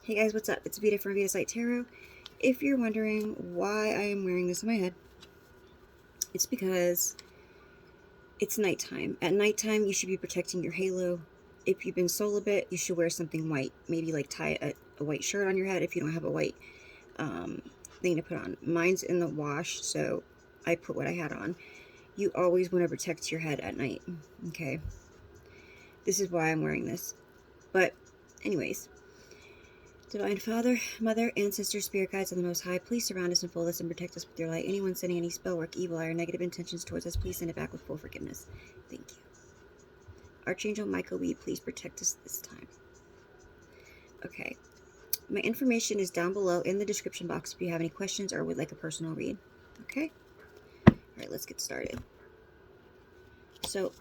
Hey guys, what's up? It's Vita from Vita Sight Tarot. If you're wondering why I am wearing this on my head, it's because it's nighttime. At nighttime, you should be protecting your halo. If you've been celibate, you should wear something white. Maybe like tie a white shirt on your head if you don't have a white thing to put on. Mine's in the wash, so I put what I had on. You always want to protect your head at night, okay? This is why I'm wearing this. But anyways, Divine Father, Mother, Ancestors, Spirit Guides, and the Most High, please surround us and fold us and protect us with your light. Anyone sending any spell work, evil eye, or negative intentions towards us, please send it back with full forgiveness. Thank you. Archangel Michael, will you please protect us this time? Okay. My information is down below in the description box if you have any questions or would like a personal read. Okay? Alright, let's get started. So,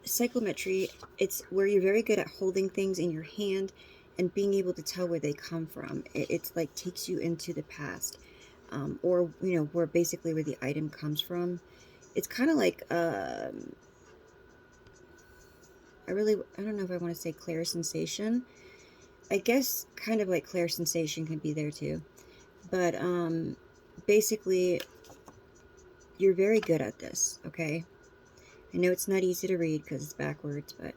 Psychometry, it's where you're very good at holding things in your hand and being able to tell where they come from. It's like takes you into the past, or where basically where the item comes from. It's kind of like I don't know if I want to say clairsensation. I guess kind of like clairsensation can be there too, but basically you're very good at this. Okay, I know it's not easy to read because it's backwards, but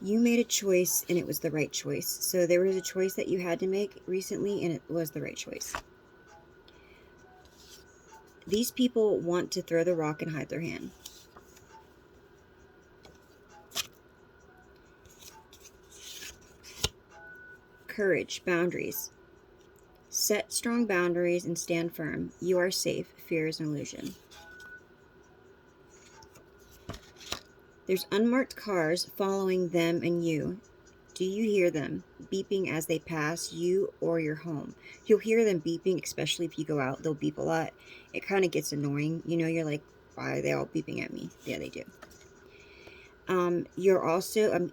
you made a choice and it was the right choice. So there was a choice that you had to make recently and it was the right choice. These people want to throw the rock and hide their hand. Courage, boundaries. Set strong boundaries and stand firm. You are safe. Fear is an illusion. There's unmarked cars following them and you. Do you hear them beeping as they pass you or your home? You'll hear them beeping, especially if you go out. They'll beep a lot. It kind of gets annoying. You're like, why are they all beeping at me? Yeah, they do. You're also, I'm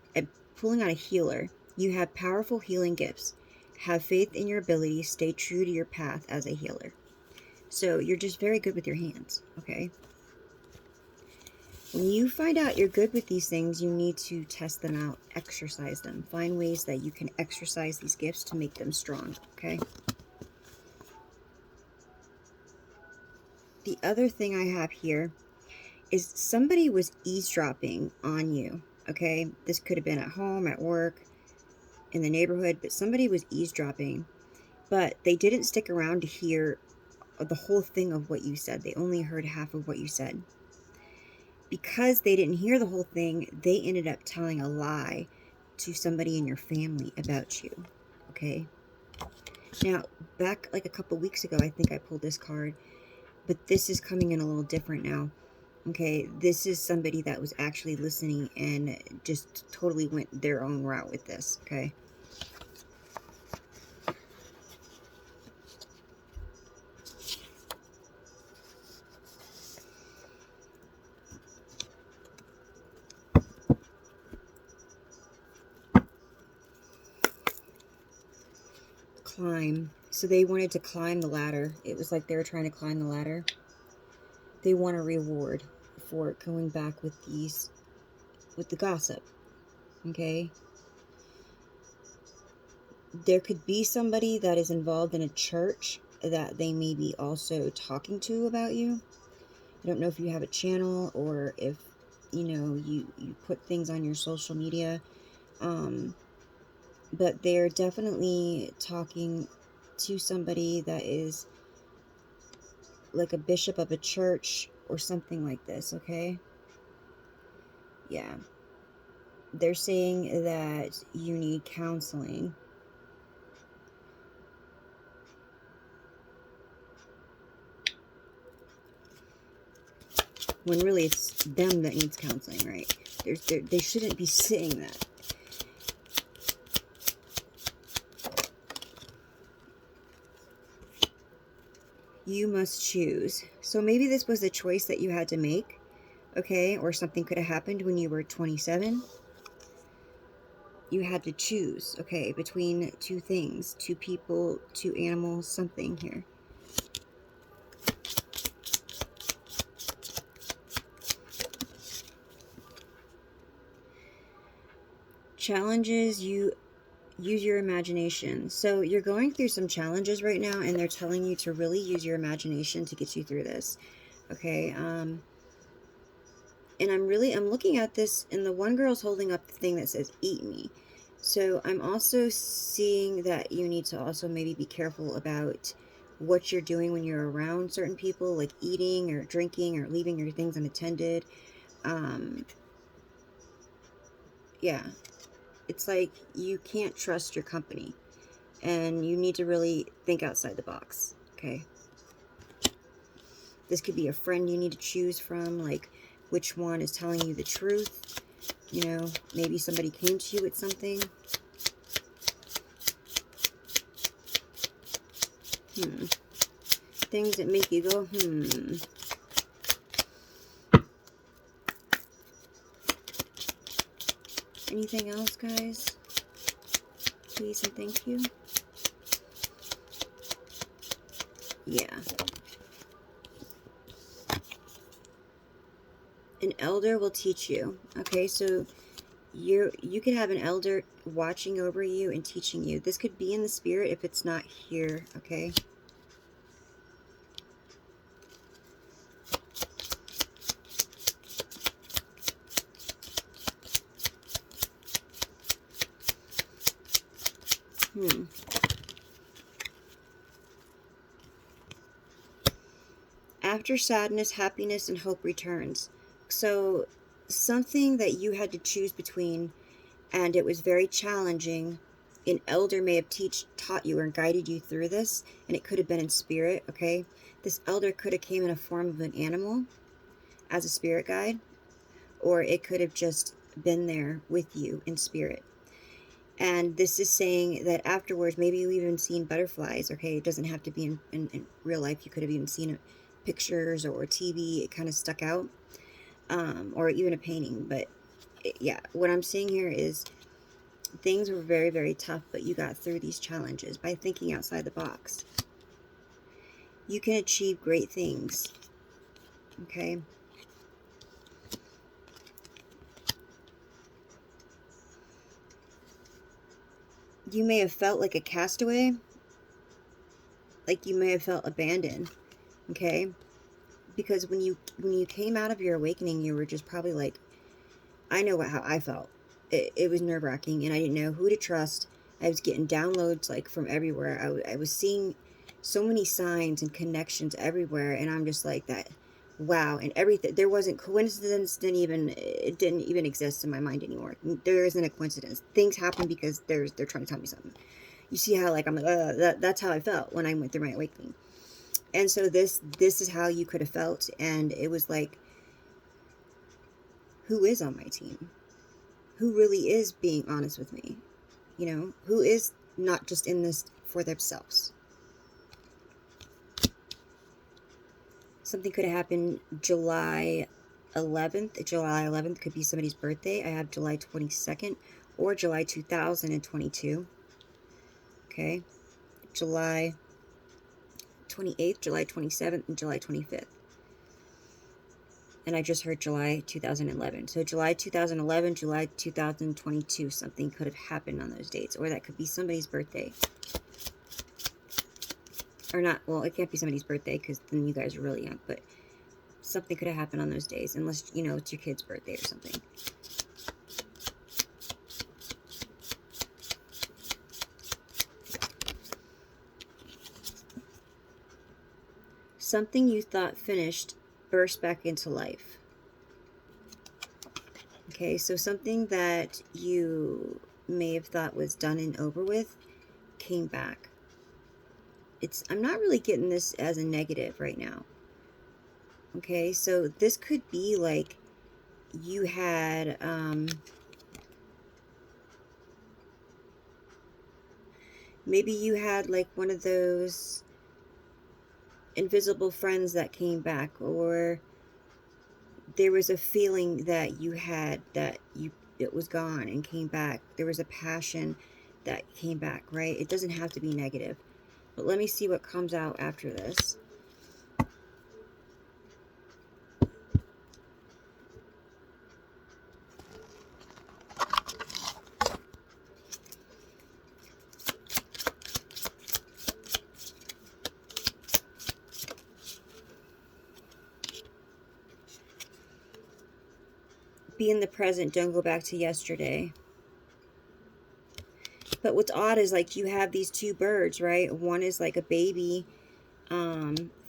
pulling out a healer. You have powerful healing gifts. Have faith in your abilities. Stay true to your path as a healer. So you're just very good with your hands, okay? When you find out you're good with these things, you need to test them out, exercise them. Find ways that you can exercise these gifts to make them strong, okay? The other thing I have here is somebody was eavesdropping on you, okay? This could have been at home, at work, in the neighborhood, but somebody was eavesdropping, but they didn't stick around to hear the whole thing of what you said. They only heard half of what you said. Because they didn't hear the whole thing, they ended up telling a lie to somebody in your family about you, okay? Now, back like a couple weeks ago, I think I pulled this card, but this is coming in a little different now, okay? This is somebody that was actually listening and just totally went their own route with this, okay? Climb. So they wanted to climb the ladder. It was like they were trying to climb the ladder. They want a reward for going back with the gossip, okay? There could be somebody that is involved in a church that they may be also talking to about you. I don't know if you have a channel or if, you put things on your social media. But they're definitely talking to somebody that is like a bishop of a church or something like this, okay? Yeah. They're saying that you need counseling. When really it's them that needs counseling, right? They shouldn't be saying that. You must choose. So maybe this was a choice that you had to make, okay? Or something could have happened when you were 27. You had to choose, okay, between two things, two people, two animals, something here. Challenges, you use your imagination. So you're going through some challenges right now, and they're telling you to really use your imagination to get you through this. Okay, and I'm looking at this, and the one girl's holding up the thing that says eat me. So I'm also seeing that you need to also maybe be careful about what you're doing when you're around certain people, like eating or drinking or leaving your things unattended. Yeah, it's like you can't trust your company, and you need to really think outside the box. Okay, this could be a friend you need to choose from, like which one is telling you the truth. You know, maybe somebody came to you with something. Things that make you go, Anything else, guys? Please and thank you. Yeah. An elder will teach you. Okay, so you could have an elder watching over you and teaching you. This could be in the spirit if it's not here, okay? After sadness, happiness, and hope returns. So something that you had to choose between, and it was very challenging. An elder may have taught you or guided you through this, and it could have been in spirit, okay? This elder could have came in a form of an animal as a spirit guide, or it could have just been there with you in spirit. And this is saying that afterwards, maybe you even seen butterflies, okay? It doesn't have to be in real life. You could have even seen pictures or TV. It kind of stuck out, or even a painting. But yeah, what I'm seeing here is things were very, very tough, but you got through these challenges by thinking outside the box. You can achieve great things, okay? You may have felt like a castaway, like you may have felt abandoned, okay? Because when you came out of your awakening, you were just probably like, I know how I felt. It was nerve-wracking, and I didn't know who to trust. I was getting downloads like from everywhere. I was seeing so many signs and connections everywhere, and I'm just like that. Wow, and everything. There wasn't coincidence. It didn't even exist in my mind anymore. There isn't a coincidence. Things happen because they're trying to tell me something. You see how like I'm like that's how I felt when I went through my awakening. And so this is how you could have felt, and it was like, who is on my team? Who really is being honest with me? You know, who is not just in this for themselves? Something could have happened July 11th. July 11th could be somebody's birthday. I have July 22nd or July 2022. Okay. July 28th, July 27th, and July 25th. And I just heard July 2011. So July 2011, July 2022, something could have happened on those dates. Or that could be somebody's birthday. Or not, well, it can't be somebody's birthday because then you guys are really young. But something could have happened on those days. Unless, you know, it's your kid's birthday or something. Something you thought finished burst back into life. Okay, so something that you may have thought was done and over with came back. I'm not really getting this as a negative right now. Okay, so this could be like you had maybe you had like one of those invisible friends that came back, or there was a feeling that you had that it was gone and came back. There was a passion that came back, right? It doesn't have to be negative. But let me see what comes out after this. Be in the present. Don't go back to yesterday. But what's odd is, like, you have these two birds, right? One is like a baby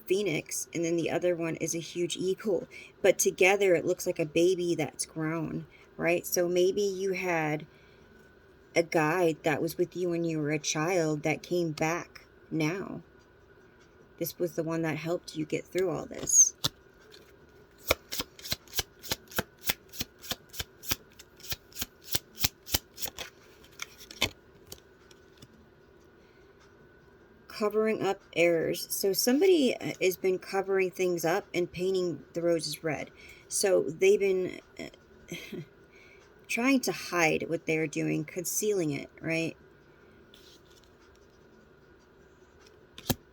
phoenix, and then the other one is a huge eagle. But together it looks like a baby that's grown, right? So maybe you had a guide that was with you when you were a child that came back now. This was the one that helped you get through all this. Covering up errors. So somebody has been covering things up and painting the roses red. So they've been trying to hide what they're doing, concealing it, right?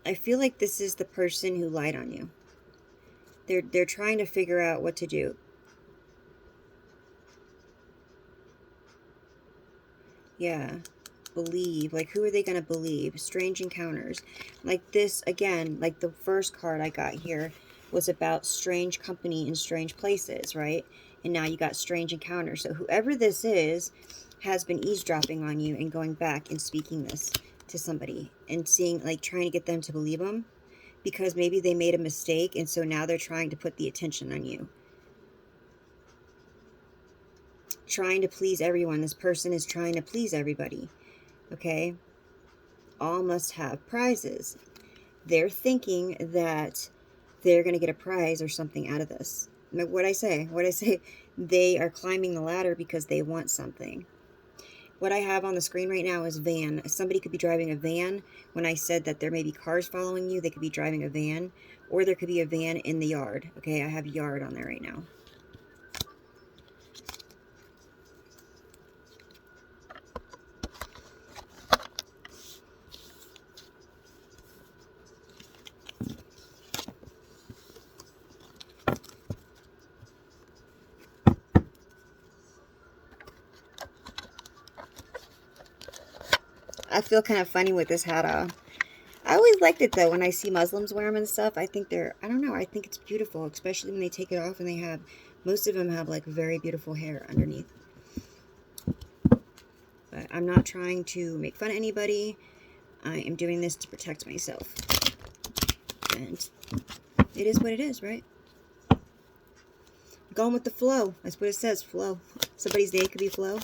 I feel like this is the person who lied on you. They're trying to figure out what to do. Yeah. Believe. Like, who are they going to believe? Strange encounters. Like this, again, like the first card I got here was about strange company in strange places, right? And now you got strange encounters. So whoever this is has been eavesdropping on you and going back and speaking this to somebody and seeing, like, trying to get them to believe them because maybe they made a mistake, and so now they're trying to put the attention on you. Trying to please everyone. This person is trying to please everybody. Okay? All must have prizes. They're thinking that they're going to get a prize or something out of this. What'd I say? They are climbing the ladder because they want something. What I have on the screen right now is van. Somebody could be driving a van. When I said that there may be cars following you, they could be driving a van. Or there could be a van in the yard. Okay, I have yard on there right now. I feel kind of funny with this hat on. I always liked it, though, when I see Muslims wear them and stuff. I think they're, I don't know, I think it's beautiful, especially when they take it off and they have, most of them have, like, very beautiful hair underneath. But I'm not trying to make fun of anybody. I am doing this to protect myself. And it is what it is, right? Going with the flow. That's what it says, flow. Somebody's day could be flow.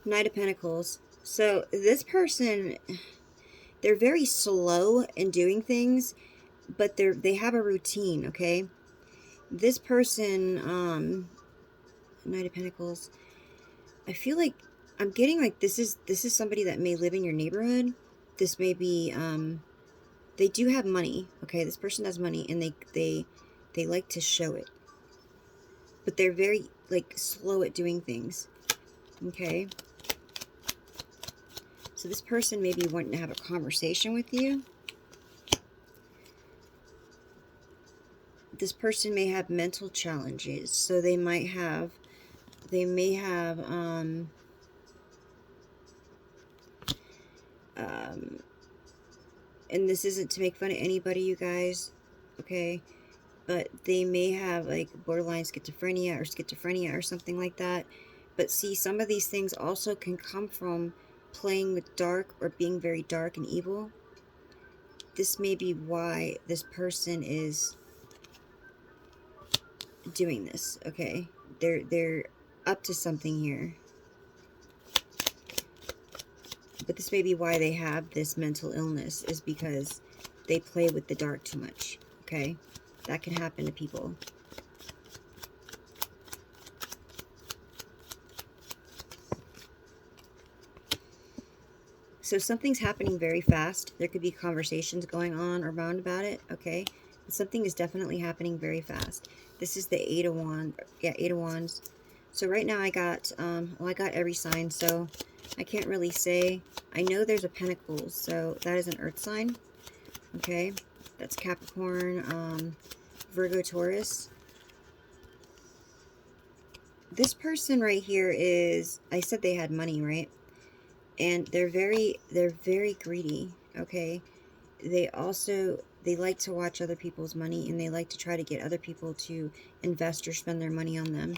Knight of Pentacles. So this person, they're very slow in doing things, but they have a routine, okay? This person, Knight of Pentacles, I feel like I'm getting like this is somebody that may live in your neighborhood. This may be they do have money, okay? This person has money and they like to show it. But they're very like slow at doing things. Okay? So this person may be wanting to have a conversation with you. This person may have mental challenges. So they may have, and this isn't to make fun of anybody, you guys, okay? But they may have, like, borderline schizophrenia or something like that. But see, some of these things also can come from playing with dark or being very dark and evil. This may be why this person is doing this, okay? They're up to something here. But this may be why they have this mental illness, is because they play with the dark too much, okay? That can happen to people. So something's happening very fast. There could be conversations going on around about it, okay? But something is definitely happening very fast. This is the Eight of Wands. Yeah, Eight of Wands. So right now I got, well, I got every sign, so I can't really say. I know there's a Pentacles, so that is an Earth sign, okay? That's Capricorn, Virgo, Taurus. This person right here is, I said they had money, right? And they're very greedy, okay? they like to watch other people's money, and they like to try to get other people to invest or spend their money on them.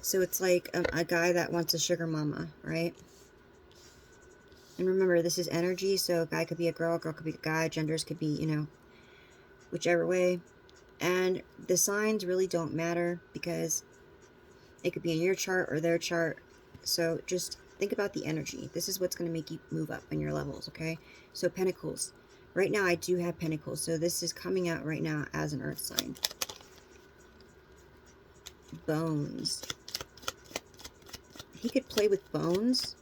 So it's like a guy that wants a sugar mama, right? And remember, this is energy, so a guy could be a girl could be a guy, genders could be, you know, whichever way. And the signs really don't matter, because it could be in your chart or their chart. So just think about the energy. This is what's going to make you move up in your levels, okay? So Pentacles. Right now I do have Pentacles, so this is coming out right now as an earth sign. Bones. He could play with bones.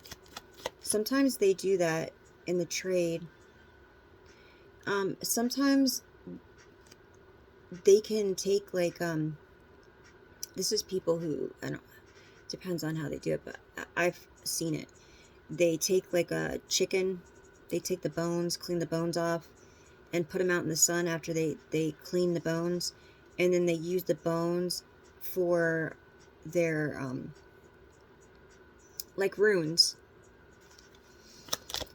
Sometimes they do that in the trade. Sometimes they can take, like, this is people who, I don't, depends on how they do it, but I've seen it. They take, like, a chicken, they take the bones, clean the bones off, and put them out in the sun after they clean the bones, and then they use the bones for their, like, runes.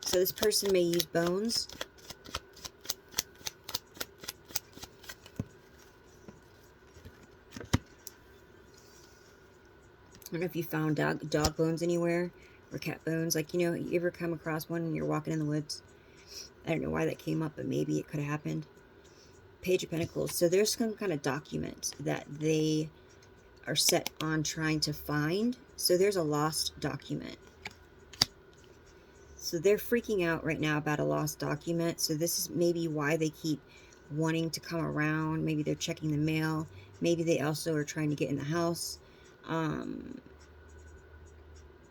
So this person may use bones. I don't know if you found dog bones anywhere, or cat bones. Like, you know, you ever come across one when you're walking in the woods? I don't know why that came up, but maybe it could have happened. Page of Pentacles. So there's some kind of document that they are set on trying to find. So there's a lost document. So they're freaking out right now about a lost document. So this is maybe why they keep wanting to come around. Maybe they're checking the mail. Maybe they also are trying to get in the house.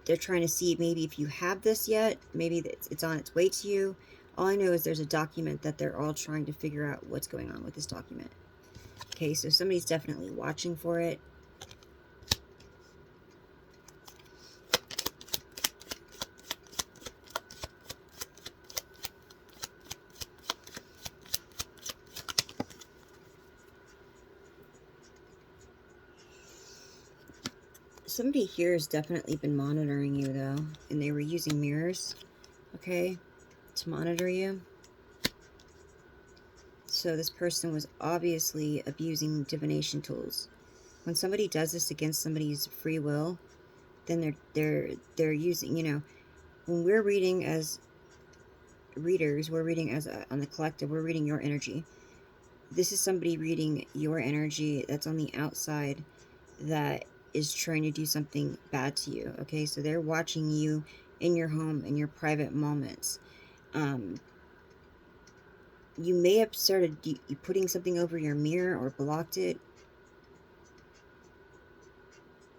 They're trying to see maybe if you have this yet. Maybe it's on its way to you. All I know is there's a document that they're all trying to figure out what's going on with this document. Okay, so somebody's definitely watching for it. Somebody here has definitely been monitoring you, though, and they were using mirrors, okay, to monitor you. So this person was obviously abusing divination tools. When somebody does this against somebody's free will, then they're using, you know, when we're reading as readers, we're reading as on the collective, we're reading your energy. This is somebody reading your energy that's on the outside that is trying to do something bad to you, okay? So they're watching you in your home, in your private moments. You may have started putting something over your mirror or blocked it.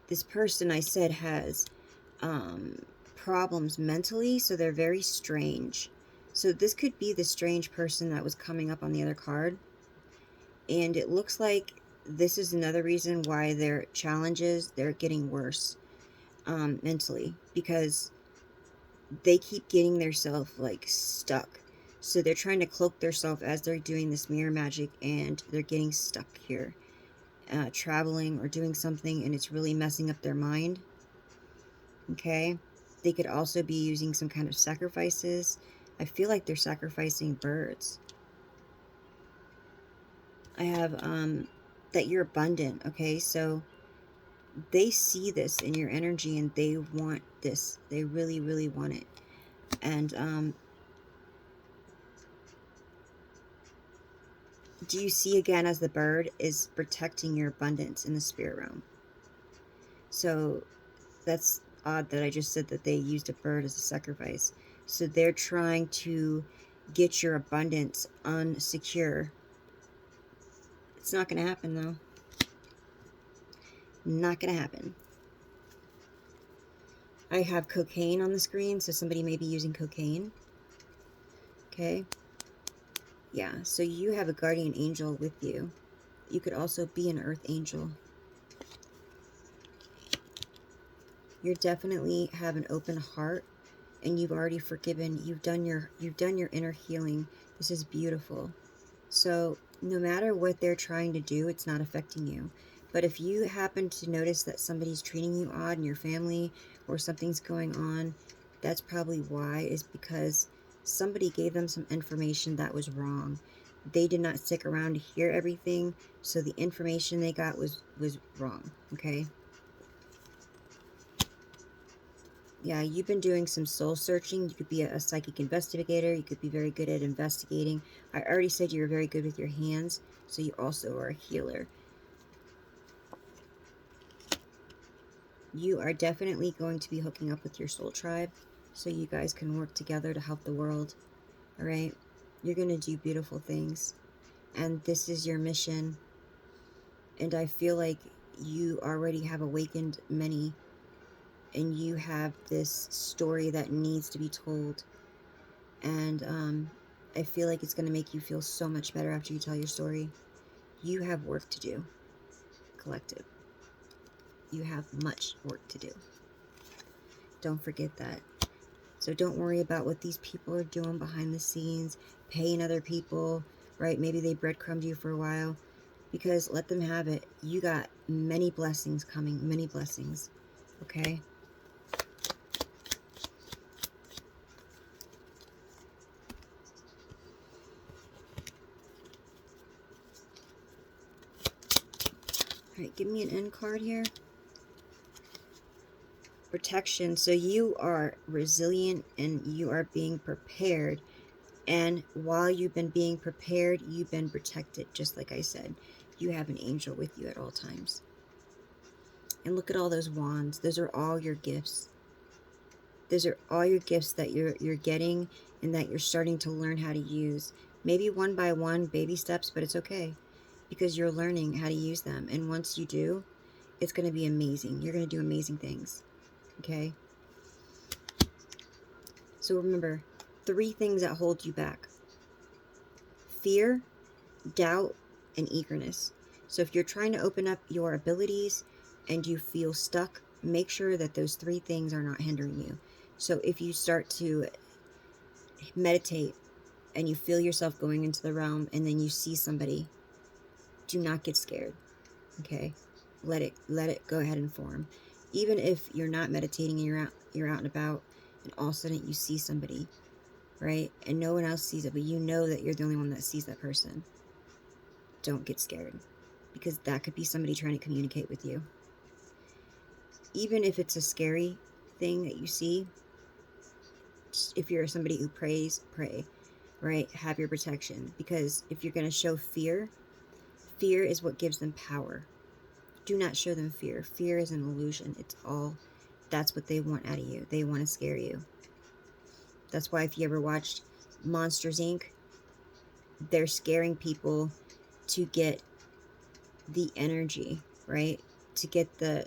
This person, I said, has problems mentally, so they're very strange. So this could be the strange person that was coming up on the other card. And it looks like this is another reason why their challenges, they're getting worse mentally, because they keep getting themselves, like, stuck. So they're trying to cloak themselves as they're doing this mirror magic, and they're getting stuck here, traveling or doing something, and it's really messing up their mind. Okay, they could also be using some kind of sacrifices. I feel like they're sacrificing birds. I have that you're abundant, okay? So they see this in your energy, and they want this. They really, really want it. And do you see again as the bird is protecting your abundance in the spirit realm? So that's odd that I just said that they used a bird as a sacrifice. So they're trying to get your abundance unsecure. It's not going to happen, though. Not going to happen. I have cocaine on the screen, so somebody may be using cocaine. Okay. Yeah, so you have a guardian angel with you. You could also be an earth angel. You definitely have an open heart, and you've already forgiven. You've done your inner healing. This is beautiful. So no matter what they're trying to do, it's not affecting you. But if you happen to notice that somebody's treating you odd in your family, or something's going on, that's probably why, is because Somebody gave them some information that was wrong. They did not stick around to hear everything, so the information they got was wrong, okay? Yeah, you've been doing some soul searching. You could be a psychic investigator. You could be very good at investigating. I already said you're very good with your hands, so you also are a healer. You are definitely going to be hooking up with your soul tribe, so you guys can work together to help the world, all right? You're going to do beautiful things, and this is your mission, and I feel like you already have awakened many, and you have this story that needs to be told. And I feel like it's going to make you feel so much better after you tell your story. You have work to do, collective. You have much work to do. Don't forget that. So don't worry about what these people are doing behind the scenes, paying other people, right? Maybe they breadcrumbed you for a while, because let them have it. You got many blessings coming, many blessings, okay? All right, give me an end card here. Protection. So you are resilient and you are being prepared. And while you've been being prepared, you've been protected. Just like I said, you have an angel with you at all times. And look at all those wands. Those are all your gifts. Those are all your gifts that you're getting and that you're starting to learn how to use. Maybe one by one, baby steps, but it's okay, because you're learning how to use them. And once you do, it's going to be amazing. You're going to do amazing things. Okay? So remember, 3 things that hold you back: fear, doubt, and eagerness. So if you're trying to open up your abilities and you feel stuck, make sure that those 3 things are not hindering you. So if you start to meditate and you feel yourself going into the realm and then you see somebody, do not get scared. Okay? Let it go ahead and form. Even if you're not meditating and you're out and about and all of a sudden you see somebody, right? And no one else sees it, but you know that you're the only one that sees that person. Don't get scared, because that could be somebody trying to communicate with you. Even if it's a scary thing that you see, if you're somebody who prays, pray, right? Have your protection, because if you're going to show fear, fear is what gives them power. Do not show them fear. Fear is an illusion. It's all, that's what they want out of you. They want to scare you. That's why if you ever watched Monsters, Inc., they're scaring people to get the energy, right? To get the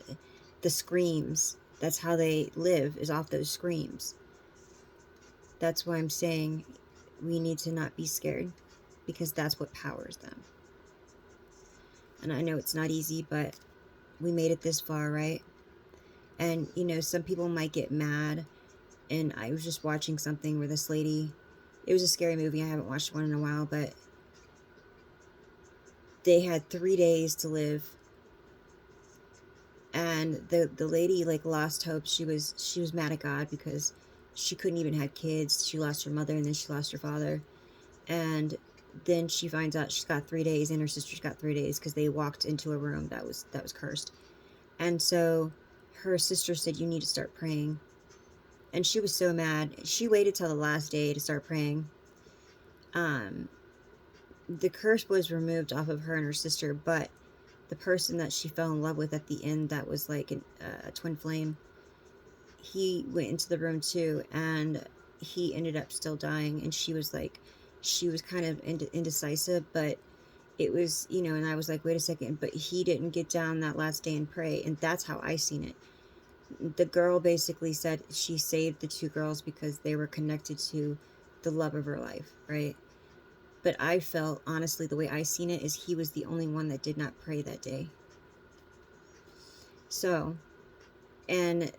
screams. That's how they live, is off those screams. That's why I'm saying we need to not be scared, because that's what powers them. And I know it's not easy, but we made it this far, right? And, you know, some people might get mad. And I was just watching something where this lady, it was a scary movie. I haven't watched one in a while, but they had 3 days to live. And the lady, like, lost hope. She was mad at God because she couldn't even have kids. She lost her mother and then she lost her father. And then she finds out she's got 3 days and her sister's got 3 days because they walked into a room that was cursed. And so her sister said, "You need to start praying." And she was so mad. She waited till the last day to start praying. The curse was removed off of her and her sister, but the person that she fell in love with at the end, that was like a twin flame, he went into the room too, and he ended up still dying. And she was kind of indecisive, but it was, you know, and I was like, wait a second, but he didn't get down that last day and pray. And that's how I seen it. The girl basically said she saved the 2 girls because they were connected to the love of her life, right? But I felt, honestly, the way I seen it is he was the only one that did not pray that day. So, and,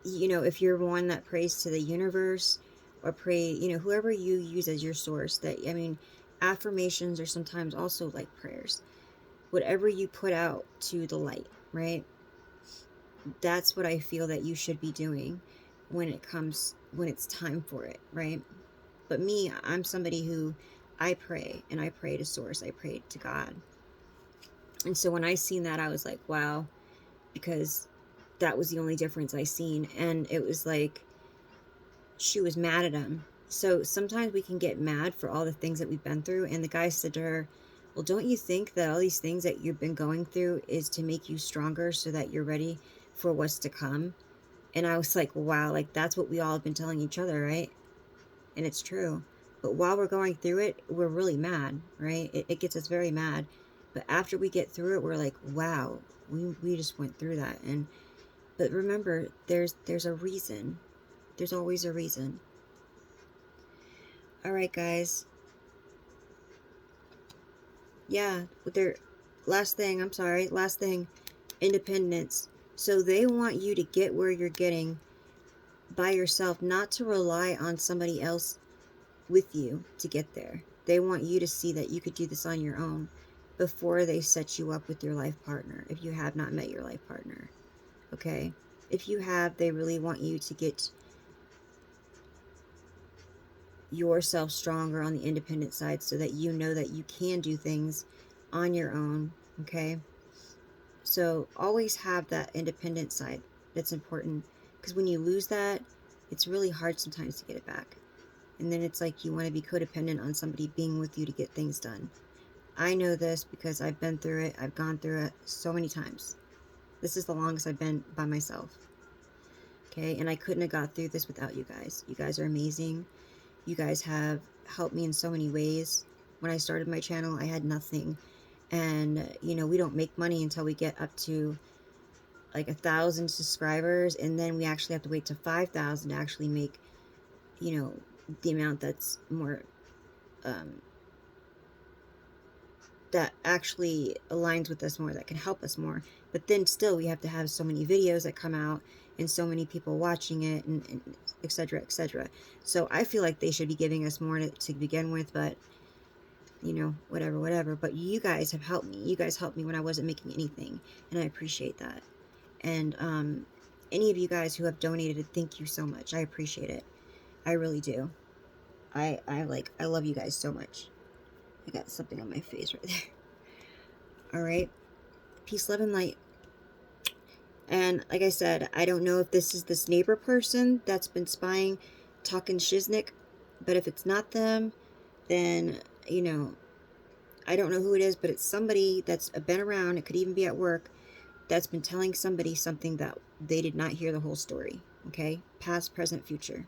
you know, if you're one that prays to the universe or pray, you know, whoever you use as your source, that, I mean, affirmations are sometimes also like prayers. Whatever you put out to the light, right? That's what I feel that you should be doing when it's time for it, right? But me, I'm somebody who, I pray, and I pray to source, I pray to God. And so when I seen that, I was like, wow, because that was the only difference I seen. And it was like, she was mad at him. So sometimes we can get mad for all the things that we've been through. And the guy said to her, well, don't you think that all these things that you've been going through is to make you stronger so that you're ready for what's to come? And I was like, wow, like that's what we all have been telling each other, right? And it's true. But while we're going through it, we're really mad, right? It gets us very mad. But after we get through it, we're like, wow, we just went through that. And but remember, there's a reason. There's always a reason. All right, guys. Yeah, last thing, independence. So they want you to get where you're getting by yourself, not to rely on somebody else with you to get there. They want you to see that you could do this on your own before they set you up with your life partner, if you have not met your life partner. Okay? If you have, they really want you to get yourself stronger on the independent side so that you know that you can do things on your own. Okay? So always have that independent side. That's important, because when you lose that, it's really hard sometimes to get it back. And then it's like you want to be codependent on somebody being with you to get things done. I know this because I've been through it. I've gone through it so many times. This is the longest I've been by myself. Okay, and I couldn't have got through this without you guys. You guys are amazing. You guys have helped me in so many ways. When I started my channel, I had nothing. And, you know, we don't make money until we get up to like 1,000 subscribers. And then we actually have to wait to 5,000 to actually make, you know, the amount that's more, that actually aligns with us more, that can help us more. But then still, we have to have so many videos that come out and so many people watching it, and et cetera, et cetera. So I feel like they should be giving us more to begin with, but, you know, whatever. But you guys have helped me. You guys helped me when I wasn't making anything, and I appreciate that. And any of you guys who have donated, thank you so much. I appreciate it. I really do. I love you guys so much. I got something on my face right there. All right. Peace, love, and light. And like I said, I don't know if this is this neighbor person that's been spying, talking shiznick. But if it's not them, then, you know, I don't know who it is, but it's somebody that's been around. It could even be at work, that's been telling somebody something that they did not hear the whole story. Okay? Past, present, future.